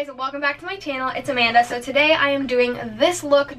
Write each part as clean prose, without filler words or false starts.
guys, welcome back to my channel. It's Amanda. So today I am doing this look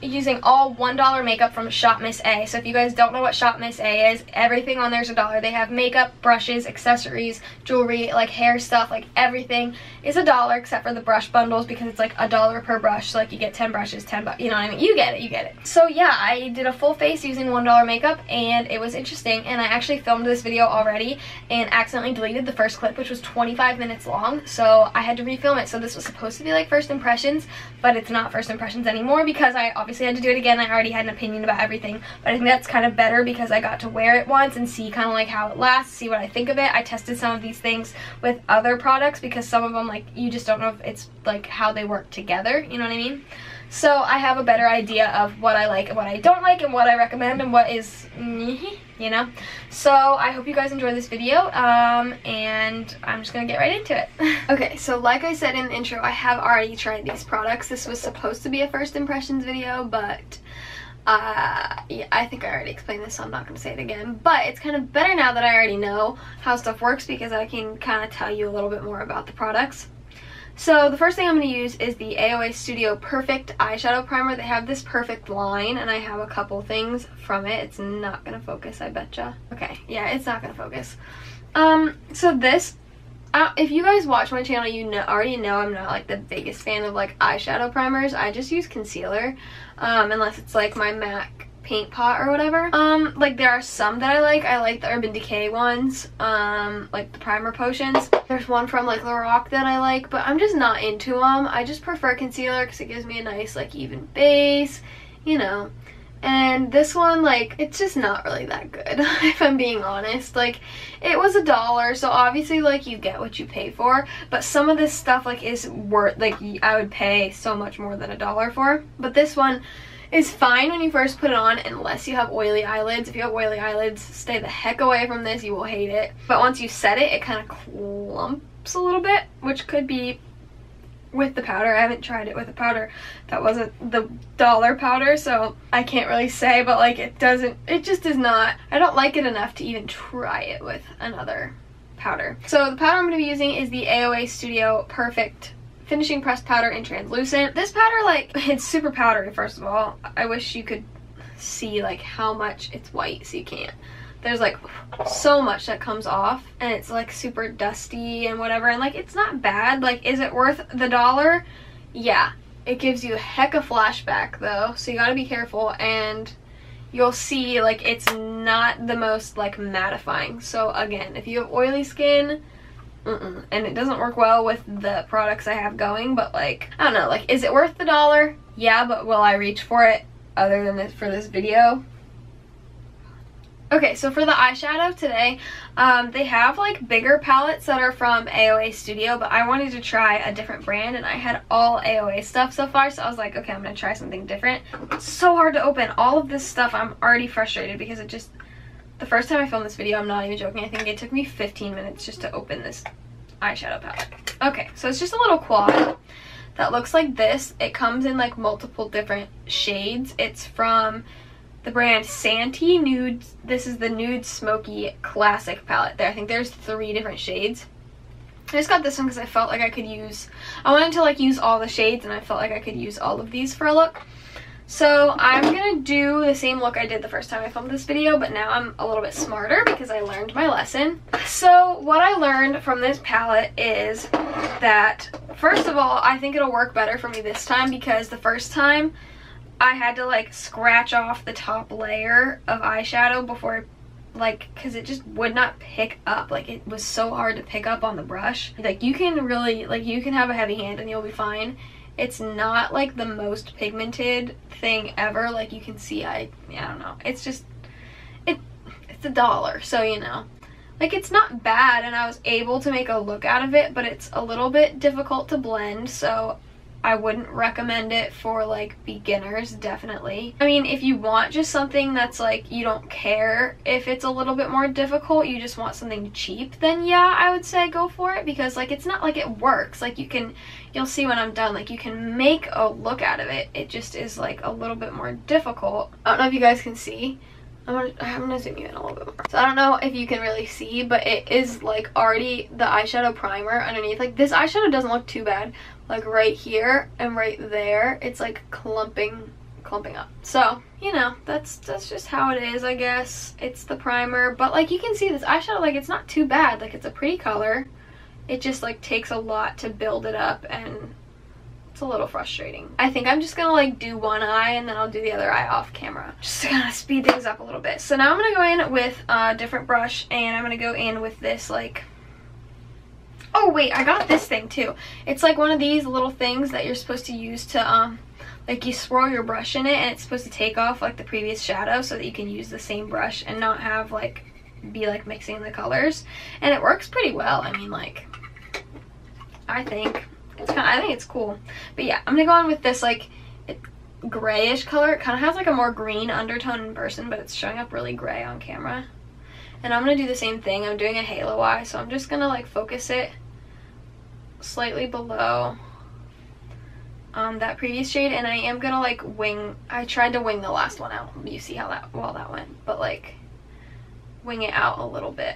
using all $1 makeup from Shop Miss A. So if you guys don't know what Shop Miss A is, everything on there is $1. They have makeup, brushes, accessories, jewelry, like hair stuff, like everything is $1 except for the brush bundles because it's like $1 per brush. So like you get 10 brushes, 10 bucks, you know what I mean? You get it. So yeah, I did a full face using $1 makeup and it was interesting, and I actually filmed this video already and accidentally deleted the first clip, which was 25 minutes long. So I had to refilm it. So this was supposed to be like first impressions, but it's not first impressions anymore because I obviously had to do it again. I already had an opinion about everything, but I think that's kind of better because I got to wear it once and see kind of like how it lasts, see what I think of it. I tested some of these things with other products because some of them, like, you just don't know if it's like how they work together, you know what I mean? So I have a better idea of what I like and what I don't like and what I recommend and what is, you know? So I hope you guys enjoy this video, and I'm just gonna get right into it. Okay, so like I said in the intro, I have already tried these products. This was supposed to be a first impressions video, but yeah, I think I already explained this, so I'm not going to say it again. But it's kind of better now that I already know how stuff works because I can kind of tell you a little bit more about the products. So the first thing I'm going to use is the AOA Studio Perfect Eyeshadow Primer. They have this perfect line, and I have a couple things from it. It's not going to focus, I betcha. Okay, yeah, it's not going to focus. So this, if you guys watch my channel, you already know I'm not like the biggest fan of like eyeshadow primers. I just use concealer, unless it's like my MAC paint pot or whatever. Like there are some that I like the Urban Decay ones, like the primer potions. There's one from like Lorac that I like, but I'm just not into them. I just prefer concealer because it gives me a nice like even base, you know. And this one, like, it's just not really that good, if I'm being honest. Like, it was $1, so obviously, like, you get what you pay for. But some of this stuff, like, is worth, like, I would pay so much more than $1 for. But this one is fine when you first put it on, unless you have oily eyelids. If you have oily eyelids, stay the heck away from this. You will hate it. But once you set it, it kind of clumps a little bit, which could be with the powder. I haven't tried it with the powder. That wasn't the $1 powder, so I can't really say, but like it just is not, I don't like it enough to even try it with another powder. So the powder I'm going to be using is the AOA Studio Perfect Finishing Pressed Powder in Translucent. This powder, like, it's super powdery, first of all. I wish you could see like how much it's white, so you can't. There's like so much that comes off, and it's like super dusty and whatever, and like it's not bad. Like, is it worth the $1? Yeah. It gives you a heck of flashback though, so you gotta be careful, and you'll see like it's not the most like mattifying. So again, if you have oily skin, and it doesn't work well with the products I have going, but like, I don't know, like, is it worth the $1? Yeah, but will I reach for it other than this for this video? Okay, so for the eyeshadow today, they have like bigger palettes that are from AOA Studio, but I wanted to try a different brand, and I had all AOA stuff so far, so I was like, okay, I'm gonna try something different. It's so hard to open. All of this stuff, I'm already frustrated because it just, the first time I filmed this video, I'm not even joking, I think it took me 15 minutes just to open this eyeshadow palette. Okay, so it's just a little quad that looks like this. It comes in like multiple different shades. It's from the brand Santee Nude. This is the Nude Smoky Classic palette. I think there's 3 different shades. I just got this one because I felt like I wanted to like use all the shades, and I felt like I could use all of these for a look. So I'm gonna do the same look I did the first time I filmed this video, but now I'm a little bit smarter because I learned my lesson. So what I learned from this palette is that, first of all, I think it'll work better for me this time because the first time I had to like scratch off the top layer of eyeshadow before, like, because it just would not pick up. Like, it was so hard to pick up on the brush. Like, you can really, like, you can have a heavy hand and you'll be fine. It's not like the most pigmented thing ever. Like, you can see, I don't know. It's just, it's $1, so, you know. Like, it's not bad, and I was able to make a look out of it, but it's a little bit difficult to blend, so I wouldn't recommend it for like beginners, definitely. I mean, if you want just something that's like, you don't care if it's a little bit more difficult, you just want something cheap, then yeah, I would say go for it, because like it's not like it works. Like, you'll see when I'm done, like you can make a look out of it. It just is like a little bit more difficult. I don't know if you guys can see, I'm gonna zoom you in a little bit more. So I don't know if you can really see, but it is like already the eyeshadow primer underneath. Like this eyeshadow doesn't look too bad. Like right here and right there, it's like clumping up. So, you know, that's just how it is, I guess. It's the primer, but like you can see this eyeshadow, like it's not too bad. Like it's a pretty color. It just like takes a lot to build it up, and it's a little frustrating. I think I'm just gonna like do one eye and then I'll do the other eye off camera, just to kind of speed things up a little bit. So now I'm gonna go in with a different brush, and I'm gonna go in with this like, oh wait, I got this thing too. It's like one of these little things that you're supposed to use to like you swirl your brush in it, and it's supposed to take off like the previous shadow so that you can use the same brush and not have like be like mixing the colors. And it works pretty well. I mean, like, I think it's cool. But yeah, I'm gonna go on with this like grayish color. It kind of has like a more green undertone in person, but it's showing up really gray on camera. And I'm gonna do the same thing. I'm doing a halo eye, so I'm just gonna like focus it slightly below that previous shade, and I am gonna like wing. I tried to wing the last one out. You see how that went, but like wing it out a little bit.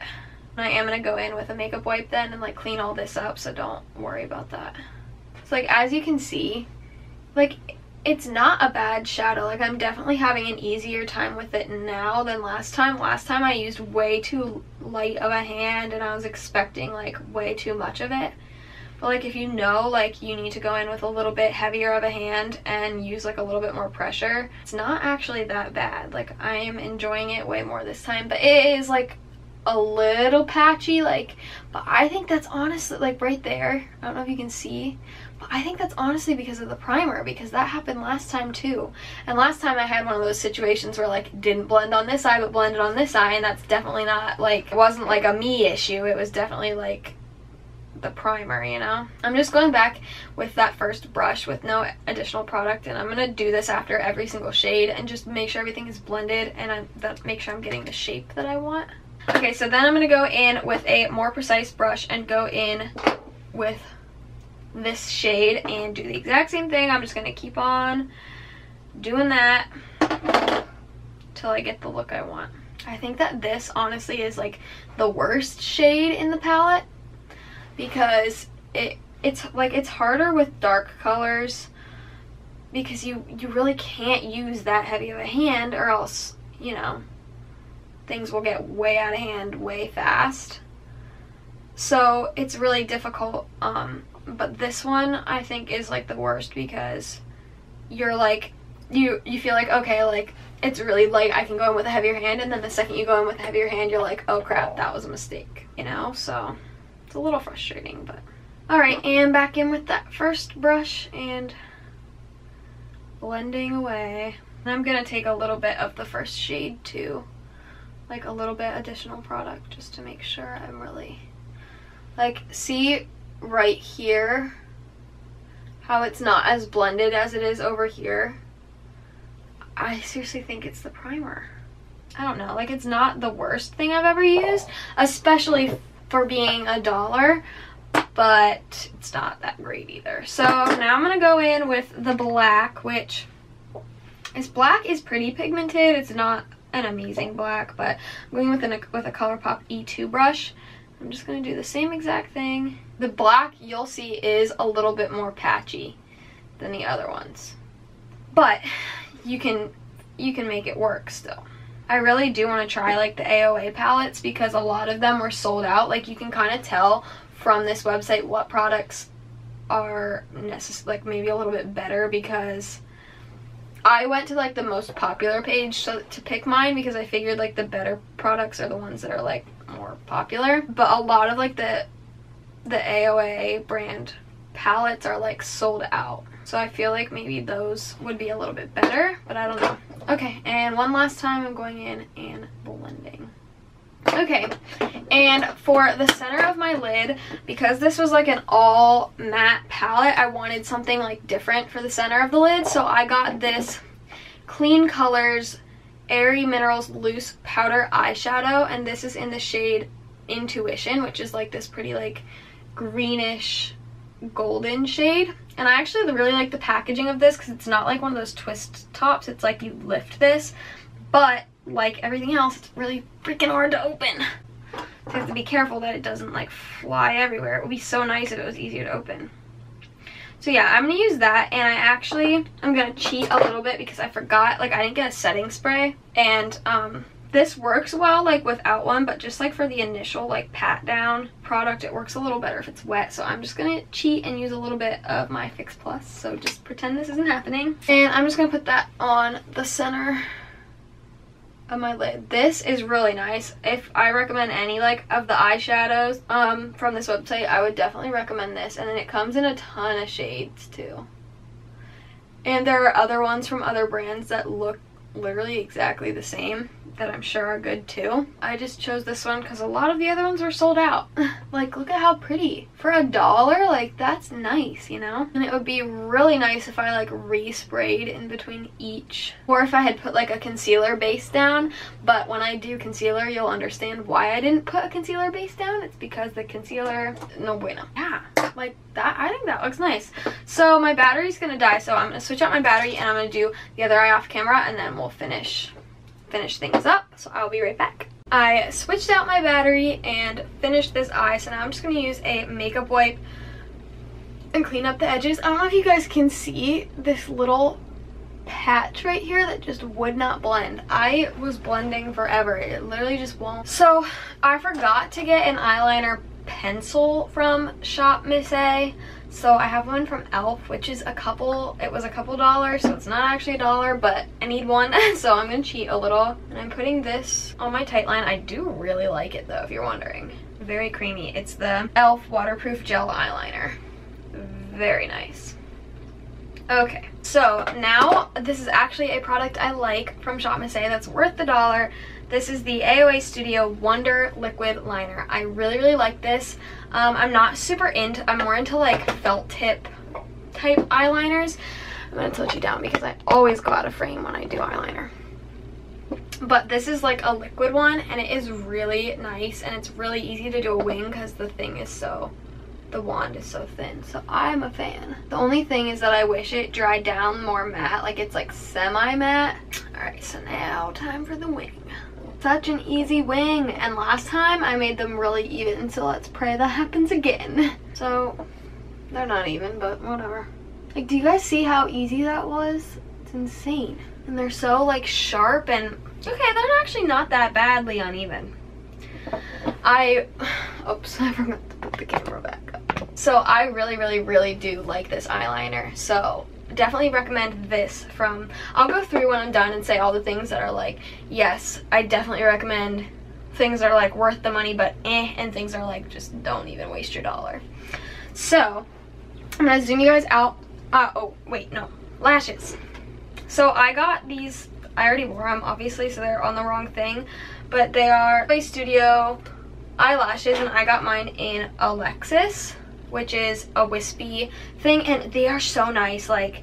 And I am gonna go in with a makeup wipe then and like clean all this up, so don't worry about that. So like as you can see, like it's not a bad shadow. Like I'm definitely having an easier time with it now than last time. Last time I used way too light of a hand, and I was expecting like way too much of it. But like if you know like you need to go in with a little bit heavier of a hand and use like a little bit more pressure, it's not actually that bad. Like I am enjoying it way more this time, but it is like a little patchy, like, but I think that's honestly like right there, I don't know if you can see, but I think that's honestly because of the primer, because that happened last time too. And last time I had one of those situations where like didn't blend on this eye but blended on this eye, and that's definitely not like, it wasn't like a me issue, it was definitely like the primer, you know. I'm just going back with that first brush with no additional product, and I'm gonna do this after every single shade and just make sure everything is blended, and make sure I'm getting the shape that I want. Okay, so then I'm gonna go in with a more precise brush and go in with this shade and do the exact same thing. I'm just gonna keep on doing that till I get the look I want. I think that this honestly is like the worst shade in the palette, because it's harder with dark colors, because you really can't use that heavy of a hand, or else, you know, things will get way out of hand way fast. So it's really difficult. But this one I think is like the worst, because you're like, you feel like, okay, like it's really light, I can go in with a heavier hand, and then the second you go in with a heavier hand, you're like, oh crap, that was a mistake, you know? So it's a little frustrating, but alright, and back in with that first brush and blending away. And I'm gonna take a little bit of the first shade too, like a little bit additional product, just to make sure I'm really, like, see right here how it's not as blended as it is over here? I seriously think it's the primer. I don't know, like it's not the worst thing I've ever used, especially for being $1, but it's not that great either. So now I'm gonna go in with the black, which is pretty pigmented. It's not an amazing black, but I'm going with a ColourPop E2 brush. I'm just gonna do the same exact thing. The black, you'll see, is a little bit more patchy than the other ones, but you can make it work still. I really do want to try like the AOA palettes, because a lot of them were sold out. Like you can kind of tell from this website what products are like maybe a little bit better, because I went to like the most popular page to pick mine, because I figured like the better products are the ones that are like more popular. But a lot of like the AOA brand palettes are like sold out, so I feel like maybe those would be a little bit better, but I don't know. Okay, and one last time I'm going in and blending. Okay, and for the center of my lid, because this was like an all matte palette, I wanted something like different for the center of the lid, so I got this Clean Colors Airy Minerals Loose Powder Eyeshadow, and this is in the shade Intuition, which is like this pretty like greenish golden shade. And I actually really like the packaging of this, because it's not like one of those twist tops. It's like you lift this, but like everything else, it's really freaking hard to open. So you have to be careful that it doesn't like fly everywhere. It would be so nice if it was easier to open. So yeah, I'm gonna use that, and I'm gonna cheat a little bit because I forgot, like I didn't get a setting spray, and this works well like without one, but just like for the initial like pat down product, it works a little better if it's wet. So I'm just gonna cheat and use a little bit of my Fix Plus. So just pretend this isn't happening, and I'm just gonna put that on the center of my lid. This is really nice. If I recommend any like of the eyeshadows from this website, I would definitely recommend this. And then it comes in a ton of shades too, and there are other ones from other brands that look literally exactly the same that I'm sure are good too. I just chose this one because a lot of the other ones were sold out. Like, look at how pretty. For $1, like, that's nice, you know? And it would be really nice if I like resprayed in between each, or if I had put like a concealer base down. But when I do concealer, you'll understand why I didn't put a concealer base down. It's because the concealer, no bueno. Yeah, like that, I think that looks nice. So my battery's gonna die, so I'm gonna switch out my battery and I'm gonna do the other eye off camera, and then we'll finish things up. So I'll be right back. I switched out my battery and finished this eye, so now I'm just gonna use a makeup wipe and clean up the edges. I don't know if you guys can see this little patch right here that just would not blend. I was blending forever, it literally just won't. So I forgot to get an eyeliner pencil from Shop Miss A. So I have one from e.l.f., which is it was a couple dollars, so it's not actually $1, but I need one. So I'm gonna cheat a little, and I'm putting this on my tight line. I do really like it though, if you're wondering. Very creamy. It's the e.l.f. waterproof gel eyeliner. Very nice. Okay, so now this is actually a product I like from Shop Miss A that's worth the $1. This is the AOA Studio Wonder Liquid Liner. I really, really like this. I'm not super into, I'm more into like felt tip type eyeliners. I'm gonna tilt you down because I always go out of frame when I do eyeliner. But this is like a liquid one, and it is really nice, and it's really easy to do a wing because the wand is so thin. So I'm a fan. The only thing is that I wish it dried down more matte, like it's like semi-matte. Alright, so now time for the wing. Such an easy wing, and last time I made them really even, so let's pray that happens again. So they're not even, but whatever. Like, do you guys see how easy that was? It's insane. And they're so like sharp, and okay, they're actually not that badly uneven. Oops, I forgot to put the camera back up. So I really, really, really do like this eyeliner. So definitely recommend this from, I'll go through when I'm done and say all the things that are like, yes, I definitely recommend, things that are like worth the money but and things that are like just don't even waste your $1. So I'm gonna zoom you guys out. Oh wait, no, lashes. So I got these, I already wore them obviously, so they're on the wrong thing, but they are AOA Studio eyelashes, and I got mine in Alexis, which is a wispy thing, and they are so nice. Like,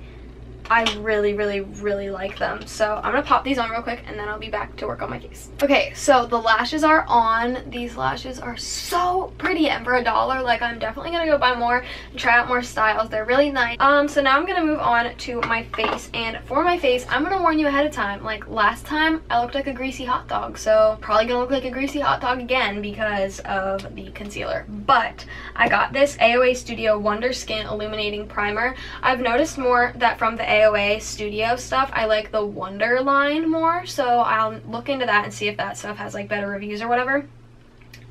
I really, really, really like them. So I'm gonna pop these on real quick, and then I'll be back to work on my face. Okay, so the lashes are on. These lashes are so pretty, and for $1, like, I'm definitely gonna go buy more and try out more styles. They're really nice. So now I'm gonna move on to my face, and for my face, I'm gonna warn you ahead of time. Like, last time I looked like a greasy hot dog, so probably gonna look like a greasy hot dog again because of the concealer. But I got this AOA Studio Wonder Skin Illuminating Primer. I've noticed more that from the AOA Studio stuff, I like the Wonder line more, so I'll look into that and see if that stuff has like better reviews or whatever.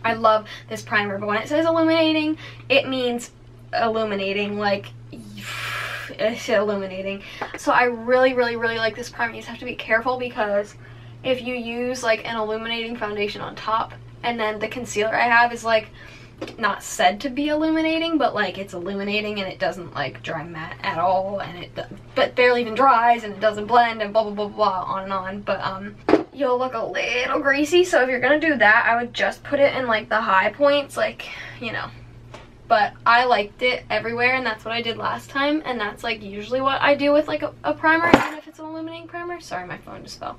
I love this primer, but when it says illuminating, it means illuminating, like it's illuminating. So I really, really, really like this primer. You just have to be careful because if you use like an illuminating foundation on top, and then the concealer I have is like not said to be illuminating, but like it's illuminating, and it doesn't like dry matte at all, and but barely even dries, and it doesn't blend, and blah blah blah blah, on and on. But you'll look a little greasy, so if you're gonna do that, I would just put it in like the high points, like, you know. But I liked it everywhere, and that's what I did last time, and that's like usually what I do with like a primer, even if it's an illuminating primer. Sorry, my phone just fell.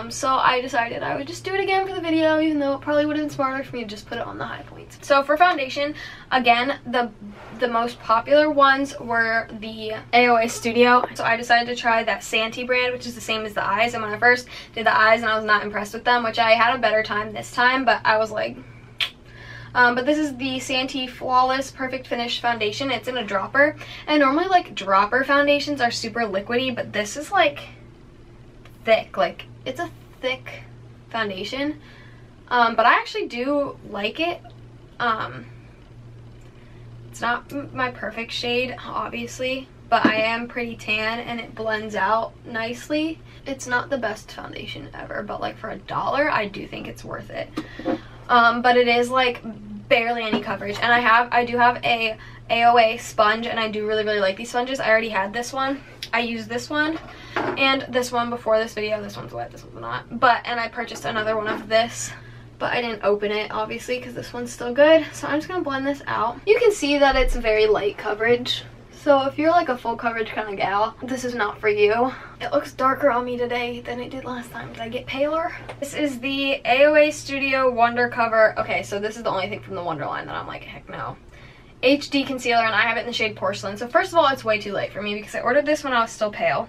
So I decided I would just do it again for the video, even though it probably would have been smarter for me to just put it on the high points. So for foundation, again, the most popular ones were the AOA Studio. So I decided to try that Santee brand, which is the same as the eyes. And when I first did the eyes, and I was not impressed with them, which I had a better time this time, but I was like... but this is the Santee Flawless Perfect Finish Foundation. It's in a dropper. And normally, like, dropper foundations are super liquidy, but this is, like, thick. Like, it's a thick foundation. But I actually do like it. It's not my perfect shade, obviously, but I am pretty tan and it blends out nicely. It's not the best foundation ever, but like for $1, I do think it's worth it. But it is like barely any coverage, and I do have a AOA sponge, and I do really like these sponges. I already had this one. I used this one and this one before this video. This one's wet, this one's not. And I purchased another one of this, but I didn't open it obviously because this one's still good. So I'm just gonna blend this out. You can see that it's very light coverage. So if you're like a full coverage kind of gal, this is not for you. It looks darker on me today than it did last time. Did I get paler? This is the AOA Studio Wonder Cover. Okay, so this is the only thing from the Wonder line that I'm like, heck no. HD concealer, and I have it in the shade Porcelain. So first of all, it's way too late for me because I ordered this when I was still pale.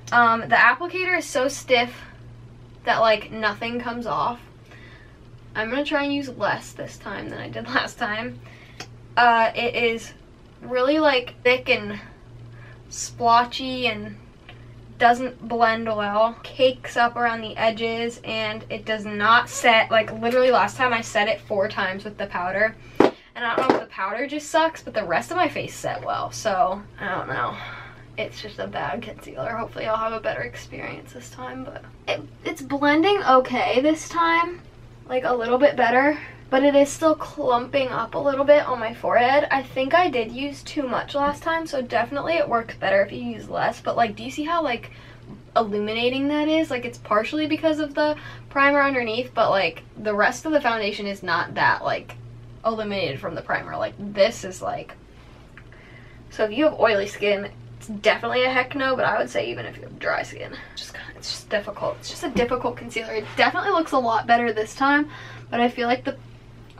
The applicator is so stiff that like nothing comes off. I'm gonna try and use less this time than I did last time. It is really like thick and splotchy and doesn't blend well. Cakes up around the edges, and it does not set. Like literally last time I set it 4 times with the powder. And I don't know if the powder just sucks, but the rest of my face set well. So, I don't know. It's just a bad concealer. Hopefully I'll have a better experience this time. But it's blending okay this time. Like a little bit better. But it is still clumping up a little bit on my forehead. I think I did use too much last time. So definitely it works better if you use less. But like, do you see how like illuminating that is? Like it's partially because of the primer underneath. But like the rest of the foundation is not that like illuminated from the primer. Like this is like, so if you have oily skin, it's definitely a heck no, but I would say even if you have dry skin, it's just difficult. It's just a difficult concealer. It definitely looks a lot better this time, but I feel like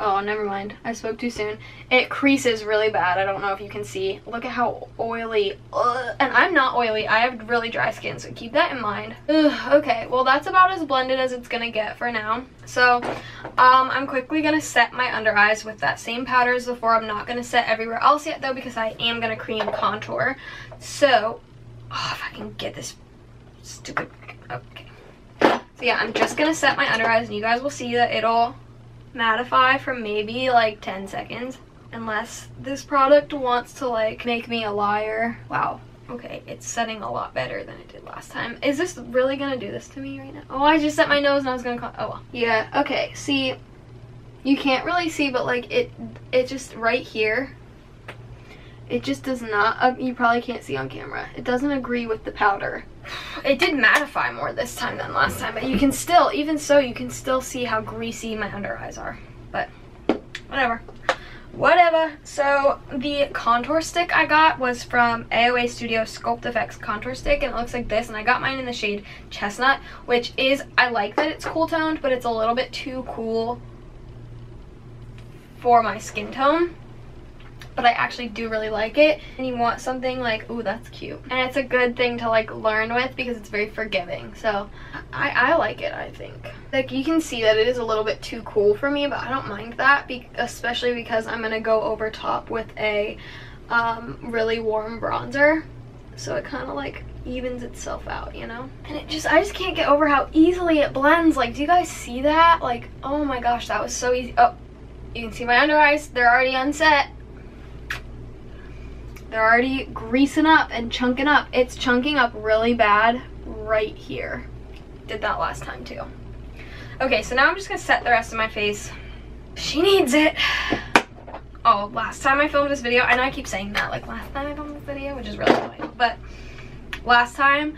oh, never mind. I spoke too soon. It creases really bad. I don't know if you can see. Look at how oily. Ugh. And I'm not oily. I have really dry skin, so keep that in mind. Ugh, okay, well that's about as blended as it's gonna get for now. So, I'm quickly gonna set my under eyes with that same powder as before. I'm not gonna set everywhere else yet though, because I am gonna cream contour. So, if I can get this stupid, okay. So yeah, I'm just gonna set my under eyes, and you guys will see that it'll mattify for maybe like 10 seconds, unless this product wants to like make me a liar. Wow, okay, it's setting a lot better than it did last time. Is this really gonna do this to me right now? Oh, I just set my nose and I was gonna oh well. Yeah, okay, see, you can't really see, but like it just right here, it just does not, you probably can't see on camera, it doesn't agree with the powder. It did mattify more this time than last time, but you can still, even so, you can still see how greasy my under eyes are. But whatever. So the contour stick I got was from AOA Studio Sculpt Effects contour stick, and it looks like this, and I got mine in the shade Chestnut, which is, I like that it's cool toned, but it's a little bit too cool for my skin tone. But I actually do really like it, and you want something like, ooh, that's cute, and it's a good thing to like learn with because it's very forgiving. So I like it. I think like you can see that it is a little bit too cool for me, but I don't mind that, especially because I'm gonna go over top with a really warm bronzer, so it kind of like evens itself out, you know. And I just can't get over how easily it blends. Like, do you guys see that? Like, oh my gosh, that was so easy. Oh, you can see my under eyes, they're already unset. They're already greasing up and chunking up. It's chunking up really bad right here. Did that last time too. Okay, so now I'm just gonna set the rest of my face. She needs it. Oh, last time I filmed this video, I know I keep saying that, like last time I filmed this video, which is really annoying, but last time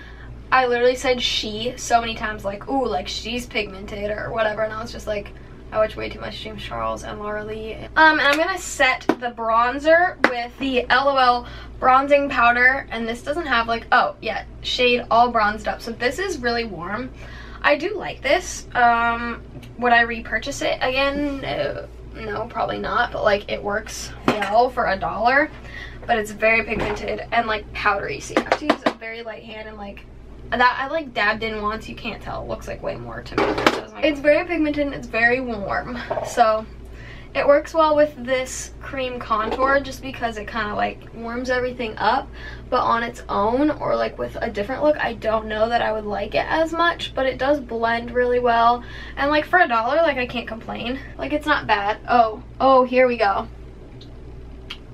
I literally said she so many times, like, ooh, like she's pigmented or whatever, and I was just like, I watch way too much James Charles and Laura Lee. And I'm gonna set the bronzer with the LOL bronzing powder, and this doesn't have like, oh yeah, shade All Bronzed Up. So this is really warm. I do like this. Would I repurchase it again? No, probably not, but like it works well for $1, but it's very pigmented and like powdery, so you have to use a very light hand, and like that I like dabbed in once. You can't tell, it looks like way more to me. It's very pigmented and it's very warm, so it works well with this cream contour just because it kind of like warms everything up, but on its own or like with a different look, I don't know that I would like it as much, but it does blend really well. And like for $1, like I can't complain. Like it's not bad. Oh, here we go.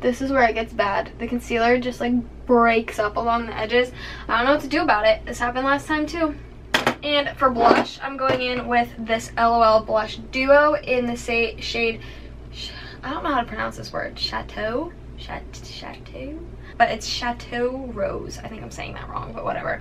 This is where it gets bad. The concealer just like breaks up along the edges. I don't know what to do about it. This happened last time too. And for blush, I'm going in with this LOL Blush Duo in the shade, I don't know how to pronounce this word, Chateau, but it's Chateau Rose. I think I'm saying that wrong, but whatever.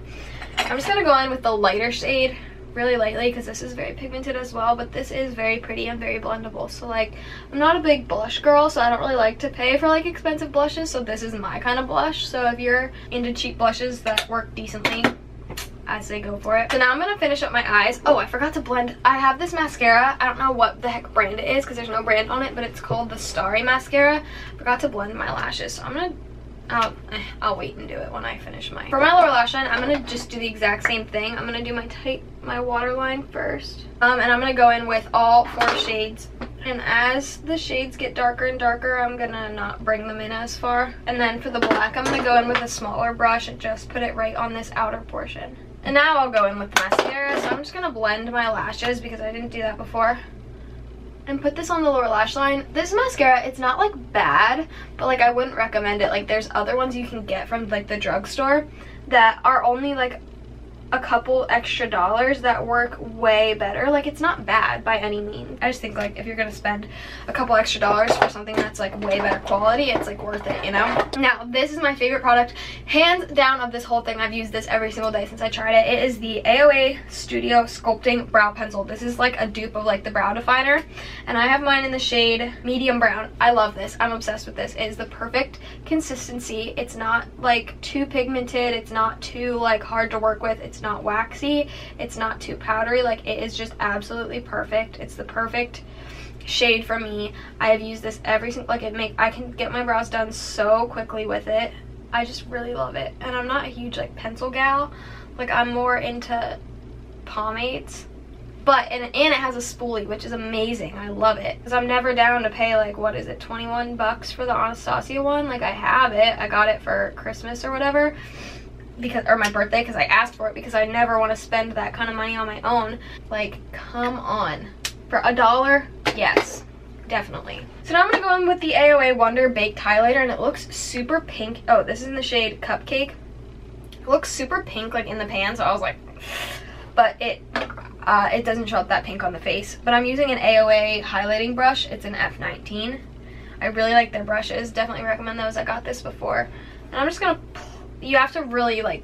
I'm just gonna go in with the lighter shade really lightly because this is very pigmented as well, but this is very pretty and very blendable. So like, I'm not a big blush girl, so I don't really like to pay for like expensive blushes, so this is my kind of blush. So if you're into cheap blushes that work decently, I say go for it. So now I'm gonna finish up my eyes. Oh, I forgot to blend. I have this mascara. I don't know what the heck brand it is because there's no brand on it, but it's called the Starry Mascara. Forgot to blend my lashes, so I'm gonna I'll wait and do it when I finish my. For my lower lash line, I'm gonna just do the exact same thing. I'm gonna do my waterline first, and I'm gonna go in with all 4 shades. And as the shades get darker and darker, I'm gonna not bring them in as far. And then for the black, I'm gonna go in with a smaller brush and just put it right on this outer portion. And now I'll go in with mascara. So I'm just gonna blend my lashes because I didn't do that before, and put this on the lower lash line. This mascara, it's not like bad, but like I wouldn't recommend it. Like there's other ones you can get from like the drugstore that are only like a couple extra dollars that work way better. Like it's not bad by any means. I just think like if you're gonna spend a couple extra dollars for something that's like way better quality, it's like worth it, you know? Now this is my favorite product hands down of this whole thing. I've used this every single day since I tried it. It is the AOA Studio Sculpting Brow Pencil. This is like a dupe of like the brow definer, and I have mine in the shade medium brown. I love this. I'm obsessed with this. It is the perfect consistency. It's not like too pigmented, it's not too like hard to work with, it's not waxy, it's not too powdery. Like it is just absolutely perfect. It's the perfect shade for me. I have used this every single, like I can get my brows done so quickly with it. I just really love it. And I'm not a huge like pencil gal. Like I'm more into pomades, but and it has a spoolie, which is amazing. I love it because I'm never down to pay like, what is it, 21 bucks for the Anastasia one. Like I have it, I got it for Christmas or whatever, because, or my birthday, because I asked for it, because I never want to spend that kind of money on my own. Like, come on. For $1, yes, definitely. So now I'm going to go in with the AOA Wonder Baked Highlighter, and it looks super pink. Oh, this is in the shade Cupcake. It looks super pink, like, in the pan, so I was like, but it doesn't show up that pink on the face. But I'm using an AOA highlighting brush. It's an F19. I really like their brushes. Definitely recommend those. I got this before. And I'm just going to... You have to really like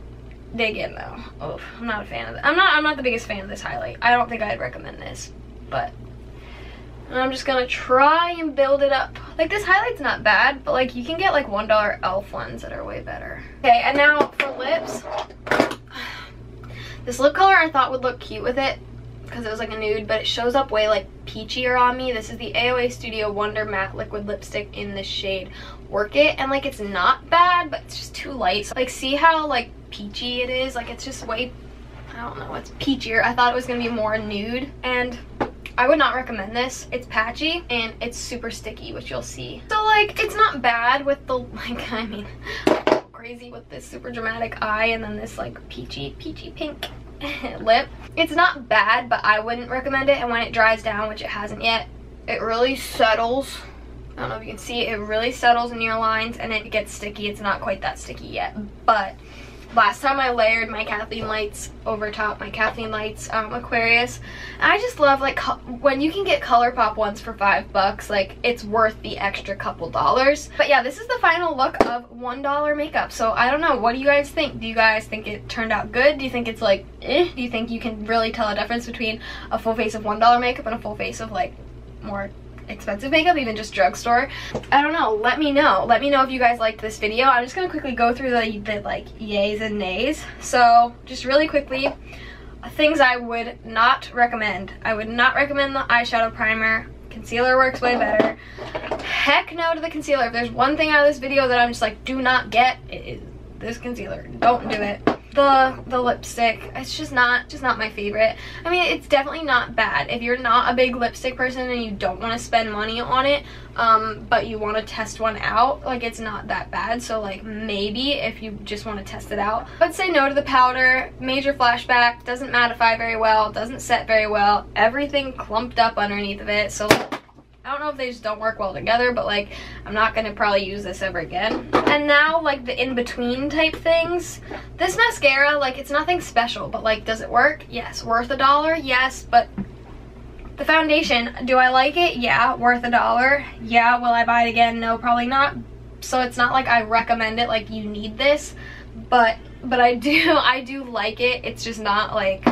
dig in though. Oh, I'm not a fan of it. I'm not the biggest fan of this highlight. I don't think I'd recommend this, but I'm just gonna try and build it up. Like this highlight's not bad, but like you can get like $1 e.l.f. ones that are way better. Okay, and now for lips. This lip color I thought would look cute with it because it was like a nude, but it shows up way like peachier on me. This is the AOA Studio Wonder Matte Liquid Lipstick in the shade Work It, and like it's not bad, but it's just too light. So like see how like peachy it is? Like it's just way, I don't know, it's peachier. I thought it was gonna be more nude, and I would not recommend this. It's patchy and it's super sticky, which you'll see. So like it's not bad with the like, I mean, I'm crazy with this super dramatic eye and then this like peachy pink lip. It's not bad, but I wouldn't recommend it. And when it dries down, which it hasn't yet, it really settles. I don't know if you can see, it really settles in your lines and it gets sticky. It's not quite that sticky yet, but last time I layered my Kathleen Lights over top, my Kathleen Lights Aquarius. I just love like when you can get ColourPop ones for $5, like it's worth the extra couple dollars. But yeah, this is the final look of $1 makeup. So I don't know, what do you guys think? Do you guys think it turned out good? Do you think it's like eh? Do you think you can really tell a difference between a full face of $1 makeup and a full face of like more expensive makeup, even just drugstore? I don't know. Let me know. Let me know if you guys liked this video. I'm just gonna quickly go through the like yays and nays. So just really quickly, things I would not recommend. I would not recommend the eyeshadow primer. Concealer works way better. Heck no to the concealer. If there's one thing out of this video that I'm just like, do not get, it is this concealer. Don't do it. The lipstick, it's just not my favorite. I mean, it's definitely not bad if you're not a big lipstick person and you don't want to spend money on it, but you want to test one out. Like, it's not that bad. So like, maybe if you just want to test it out, I would say no to the powder. Major flashback, doesn't mattify very well, doesn't set very well, everything clumped up underneath of it. So I don't know if they just don't work well together, but like, I'm not gonna probably use this ever again. And now, like, the in-between type things. This mascara, like, it's nothing special, but like, does it work? Yes. Worth $1? Yes. But the foundation, do I like it? Yeah. Worth $1? Yeah. Will I buy it again? No, probably not. So it's not like I recommend it, like, you need this, but I do like it. It's just not like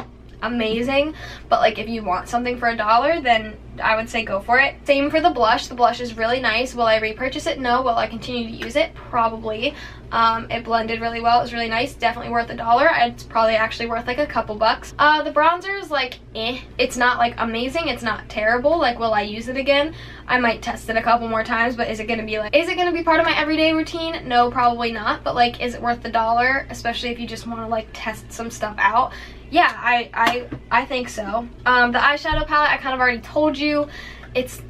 amazing, but like, if you want something for $1, then I would say go for it. Same for the blush. The blush is really nice. Will I repurchase it? No. Will I continue to use it? Probably. It blended really well. It was really nice. Definitely worth $1. It's probably actually worth like a couple bucks. The bronzer is like, eh. It's not like amazing. It's not terrible. Like, will I use it again? I might test it a couple more times, but is it gonna be part of my everyday routine? No, probably not. But like, is it worth $1? Especially if you just want to like test some stuff out. Yeah, I think so. The eyeshadow palette, I kind of already told you, it's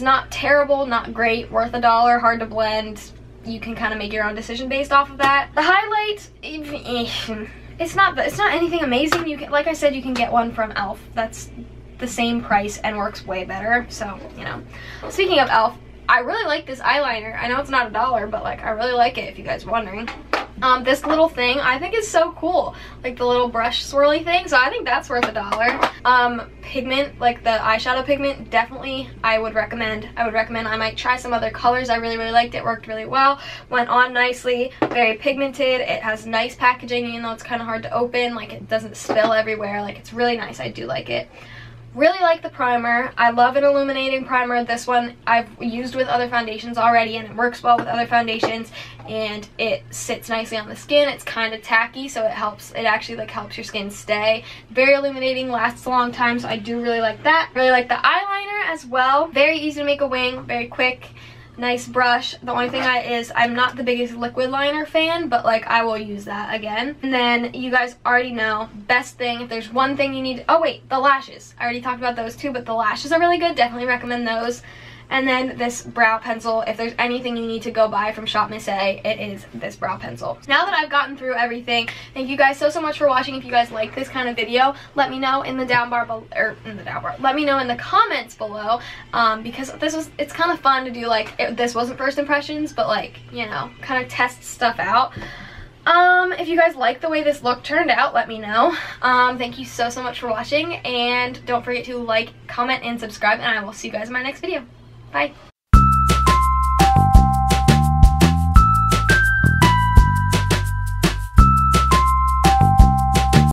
not terrible, not great, worth $1, hard to blend. You can kind of make your own decision based off of that. The highlight, it's not anything amazing. You can, like I said, you can get one from e.l.f. That's the same price and works way better. So, you know. Speaking of e.l.f., I really like this eyeliner. I know it's not $1, but like, I really like it, if you guys are wondering. This little thing I think is so cool, like the little brush swirly thing, so I think that's worth $1. Pigment, like the eyeshadow pigment, definitely I would recommend. I might try some other colors. I really liked it. Worked really well, went on nicely, very pigmented. It has nice packaging, even though it's kind of hard to open. Like, it doesn't spill everywhere. Like, it's really nice. I do like it. Really like the primer. I love an illuminating primer. This one I've used with other foundations already, and it works well with other foundations, and it sits nicely on the skin. It's kind of tacky, so it actually like helps your skin stay. Very illuminating, lasts a long time, so I do really like that. Really like the eyeliner as well. Very easy to make a wing, very quick. Nice brush. The only thing I'm not the biggest liquid liner fan, but like, I will use that again. And then you guys already know, best thing, if there's one thing you need, oh wait, the lashes. I already talked about those too, but the lashes are really good. Definitely recommend those. And then this brow pencil, if there's anything you need to go buy from Shop Miss A, it is this brow pencil. Now that I've gotten through everything, thank you guys so much for watching. If you guys like this kind of video, let me know in the let me know in the comments below, because it's kind of fun to do, like, this wasn't first impressions, but like, you know, kind of test stuff out. If you guys like the way this look turned out, let me know. Thank you so much for watching, and don't forget to like, comment, and subscribe, and I will see you guys in my next video. Bye.